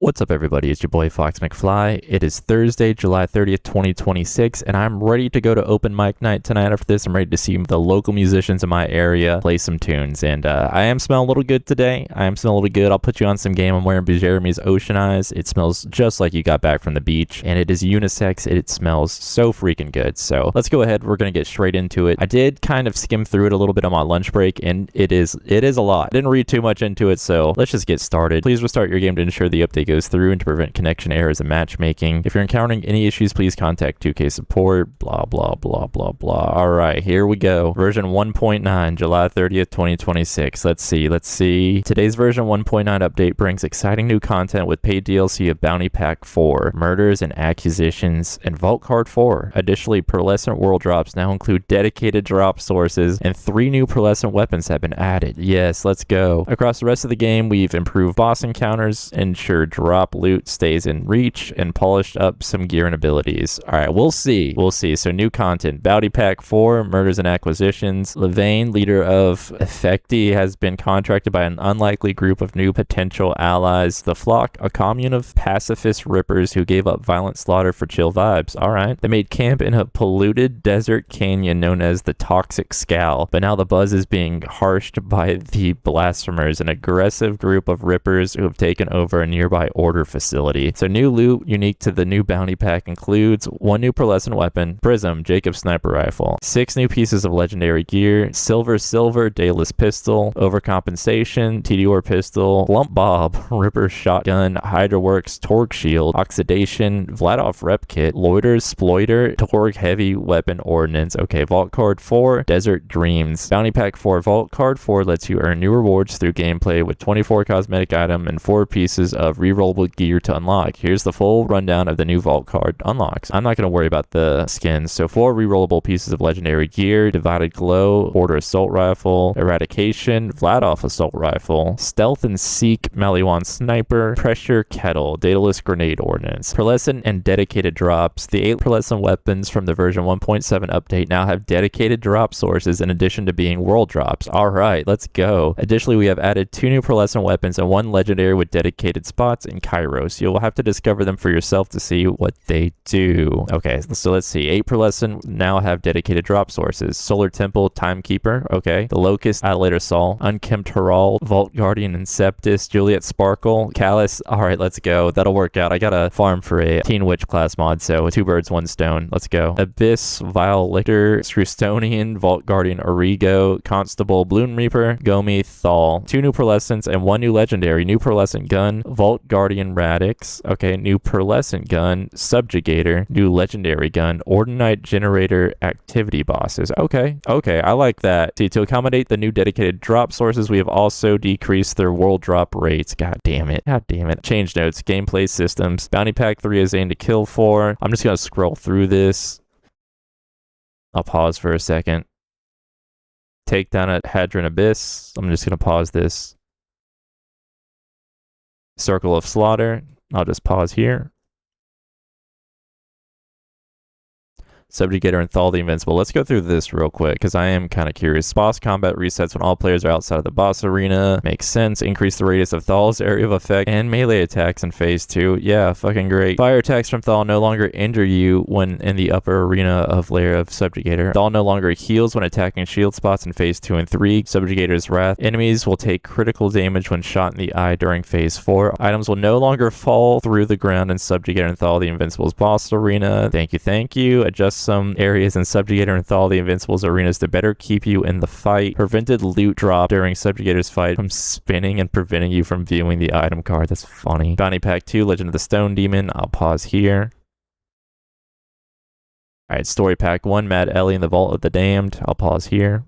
What's up, everybody? It's your boy Fox McFly. It is Thursday, July 30th, 2026, and I'm ready to go to open mic night tonight. After this, I'm ready to see the local musicians in my area play some tunes. And I am smelling a little good today. I'll put you on some game. I'm wearing Jeremy's Ocean Eyes. It smells just like you got back from the beach, and it is unisex. It smells so freaking good. So let's go ahead. We're going to get straight into it. I did kind of skim through it a little bit on my lunch break, and it is a lot. I didn't read too much into it, so let's just get started. Please restart your game to ensure the update goes through and to prevent connection errors and matchmaking. If you're encountering any issues, please contact 2K support. Blah, blah, blah, blah, blah. All right, here we go. Version 1.9, July 30th, 2026. Let's see. Today's version 1.9 update brings exciting new content with paid DLC of Bounty Pack 4, Murders and Acquisitions, and Vault Card 4. Additionally, Pearlescent World Drops now include dedicated drop sources, and 3 new Pearlescent weapons have been added. Yes, let's go. Across the rest of the game, we've improved boss encounters, ensured drop loot stays in reach, and polished up some gear and abilities. All right, we'll see. So new content. Bounty Pack 4, Murders and Acquisitions. Levain, leader of Effecti, has been contracted by an unlikely group of new potential allies. The Flock, a commune of pacifist rippers who gave up violent slaughter for chill vibes. All right. They made camp in a polluted desert canyon known as the Toxic Scowl, but now the buzz is being harshed by the Blasphemers, an aggressive group of rippers who have taken over a nearby order facility. So new loot unique to the new bounty pack includes 1 new pearlescent weapon, Prism, Jacob's sniper rifle, 6 new pieces of legendary gear, Silver, Daedalus pistol, Overcompensation, TDOR pistol, Lump Bob, Ripper shotgun, Hydraworks torque shield, Oxidation, Vladov rep kit, Loiter's Sploiter, torque heavy weapon ordnance. Okay, Vault Card 4, Desert Dreams. Bounty Pack 4 Vault Card 4 lets you earn new rewards through gameplay with 24 cosmetic item and 4 pieces of rerollable gear to unlock. Here's the full rundown of the new vault card unlocks. I'm not going to worry about the skins. So 4 rerollable pieces of legendary gear, Divided Glow, Order Assault Rifle, Eradication, Vladov Assault Rifle, Stealth and Seek Maliwan Sniper, Pressure Kettle, Daedalus Grenade Ordnance. Pearlescent and dedicated drops. The 8 Pearlescent weapons from the version 1.7 update now have dedicated drop sources in addition to being world drops. Alright, let's go. Additionally, we have added 2 new Pearlescent weapons and 1 legendary with dedicated spots in Kairos. You'll have to discover them for yourself to see what they do. Okay, so let's see. 8 Pearlescent now have dedicated drop sources. Solar Temple, Timekeeper, okay. The Locust, Adelator Sol, Unkempt Herald, Vault Guardian, Inceptus, Juliet Sparkle, Callus. Alright, let's go. That'll work out. I got a farm for a Teen Witch class mod, so 2 birds, 1 stone. Let's go. Abyss, Vile Lictor, Scrustonian, Vault Guardian, Origo, Constable, Bloom Reaper, Gomi, Thal. 2 new Pearlescents and 1 new legendary. New Pearlescent gun, Vault Guardian Radix. Okay, new Pearlescent gun, Subjugator, new legendary gun, Ordinite Generator activity bosses. Okay, I like that. See, to accommodate the new dedicated drop sources, we have also decreased their world drop rates. God damn it. Change notes, gameplay systems. Bounty Pack 3 is aimed to kill 4. I'm just gonna scroll through this. I'll pause for a second. Take down at Hadron Abyss. I'm just gonna pause this. Circle of Slaughter. I'll just pause here. Subjugator and Thal the Invincible. Let's go through this real quick because I am kind of curious. Boss combat resets when all players are outside of the boss arena. Makes sense. Increase the radius of Thal's area of effect and melee attacks in phase 2. Yeah, fucking great. Fire attacks from Thal no longer injure you when in the upper arena of layer of Subjugator. Thal no longer heals when attacking shield spots in phase 2 and 3. Subjugator's Wrath. Enemies will take critical damage when shot in the eye during phase 4. Items will no longer fall through the ground in Subjugator and Thal the Invincible's boss arena. Thank you. Adjust some areas in Subjugator and Thal the Invincible's arenas to better keep you in the fight. Prevented loot drop during Subjugator's fight from spinning and preventing you from viewing the item card. That's funny. Bounty Pack 2, Legend of the Stone Demon. I'll pause here. Alright, Story Pack 1, Mad Ellie in the Vault of the Damned. I'll pause here.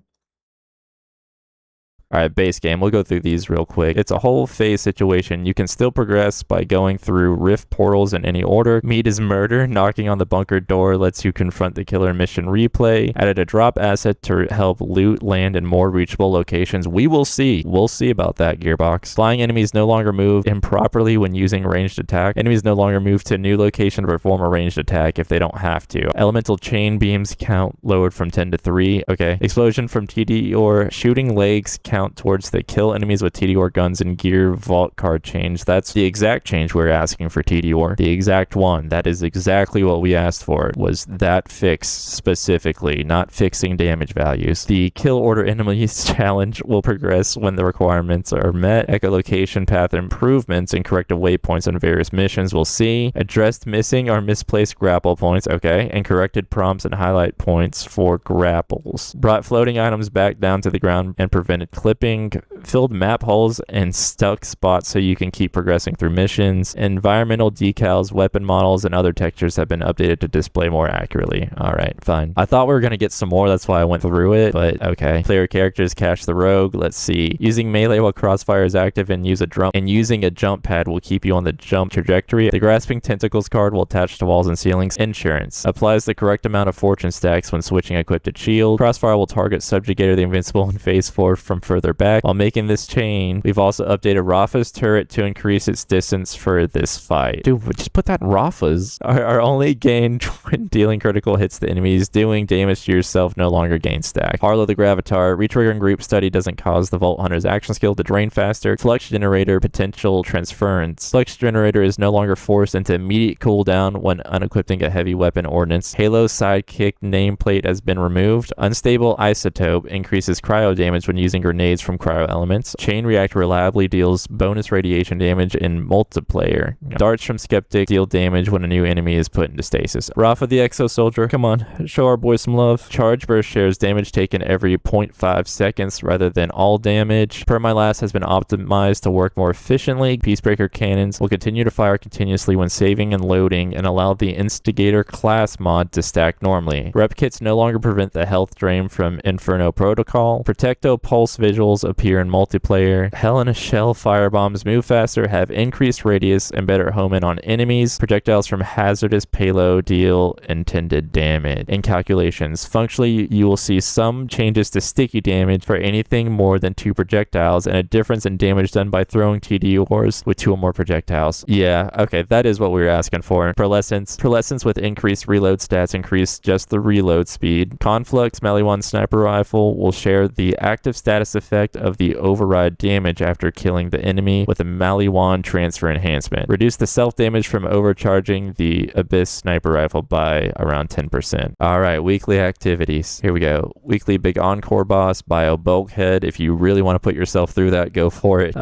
Alright, base game. We'll go through these real quick. It's a whole phase situation. You can still progress by going through rift portals in any order. Meat is murder. Knocking on the bunker door lets you confront the killer mission replay. Added a drop asset to help loot, land in more reachable locations. We will see. We'll see about that, Gearbox. Flying enemies no longer move improperly when using ranged attack. Enemies no longer move to a new location to perform a ranged attack if they don't have to. Elemental chain beams count lowered from 10 to 3. Okay. Explosion from TD or shooting legs count count towards the kill enemies with TDOR guns and gear vault card change. That's the exact change we're asking for TDOR. The exact one. That is exactly what we asked for, was that fix specifically, not fixing damage values. The kill order enemies challenge will progress when the requirements are met. Echolocation path improvements and corrective waypoints on various missions we'll see. Addressed missing or misplaced grapple points, okay, and corrected prompts and highlight points for grapples. Brought floating items back down to the ground and prevented clipping. Filled map holes and stuck spots so you can keep progressing through missions. Environmental decals, weapon models, and other textures have been updated to display more accurately. Alright, fine. I thought we were going to get some more, that's why I went through it, but okay. Player characters, Cache the Rogue, let's see. Using melee while crossfire is active and using a jump pad will keep you on the jump trajectory. The Grasping Tentacles card will attach to walls and ceilings. Insurance. Applies the correct amount of fortune stacks when switching equipped to shield. Crossfire will target Subjugator the Invincible in phase 4 from further back. While making this chain, we've also updated Rafa's turret to increase its distance for this fight. Dude, just put that in Rafa's. Are only gained when dealing critical hits to enemies. Doing damage to yourself no longer gains stack. Harlow the Gravatar. Retriggering group study doesn't cause the Vault Hunter's action skill to drain faster. Flux Generator potential transference. Flux Generator is no longer forced into immediate cooldown when unequipping a heavy weapon ordnance. Halo Sidekick nameplate has been removed. Unstable Isotope increases cryo damage when using grenades from cryo elements. Chain Reactor reliably deals bonus radiation damage in multiplayer. Darts from Skeptic deal damage when a new enemy is put into stasis. Rafa the Exo Soldier, come on, show our boy some love. Charge Burst shares damage taken every 0.5 seconds rather than all damage. Permalast has been optimized to work more efficiently. Peacebreaker cannons will continue to fire continuously when saving and loading and allow the Instigator class mod to stack normally. Rep kits no longer prevent the health drain from Inferno Protocol. Protecto Pulse visuals appear in multiplayer. Hell in a Shell firebombs move faster, have increased radius, and better home in on enemies. Projectiles from hazardous payload deal intended damage. In calculations, functionally you will see some changes to sticky damage for anything more than 2 projectiles and a difference in damage done by throwing TDORs with 2 or more projectiles. Yeah, okay, that is what we were asking for. Pearlescence with increased reload stats increase just the reload speed. Conflux Melee 1 Sniper Rifle will share the active status effect of the override damage after killing the enemy with a Melee 1 transfer enhancement. Reduce the self damage from overcharging the Abyss Sniper Rifle by around 10%. Alright, weekly activities. Here we go. Weekly Big Encore Boss, Bio Bulkhead. If you really want to put yourself through that, go for it.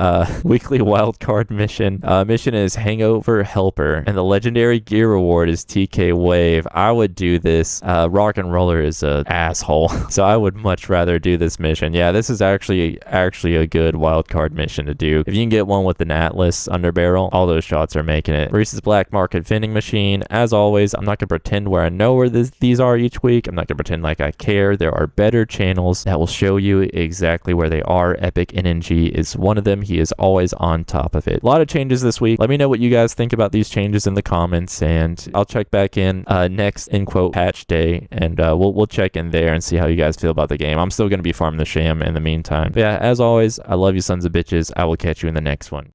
Weekly Wildcard Mission. Mission is Hangover Helper, and the legendary gear reward is TK Wave. I would do this. Rock and Roller is a asshole, so I would much rather do this mission. Yeah, this is actually a good wildcard mission to do. If you can get one with an Atlas underbarrel, all those shots are making it. Reese's Black Market Vending Machine. As always, I'm not going to pretend where I know where these are each week. I'm not going to pretend like I care. There are better channels that will show you exactly where they are. Epic NNG is one of them. He is always on top of it. A lot of changes this week. Let me know what you guys think about these changes in the comments, and I'll check back in next in quote patch day, and we'll check in there and see how you guys feel about the game. I'm still going to be farming the sham in the meantime. But yeah, as always, I love you sons of bitches. I will catch you in the next one.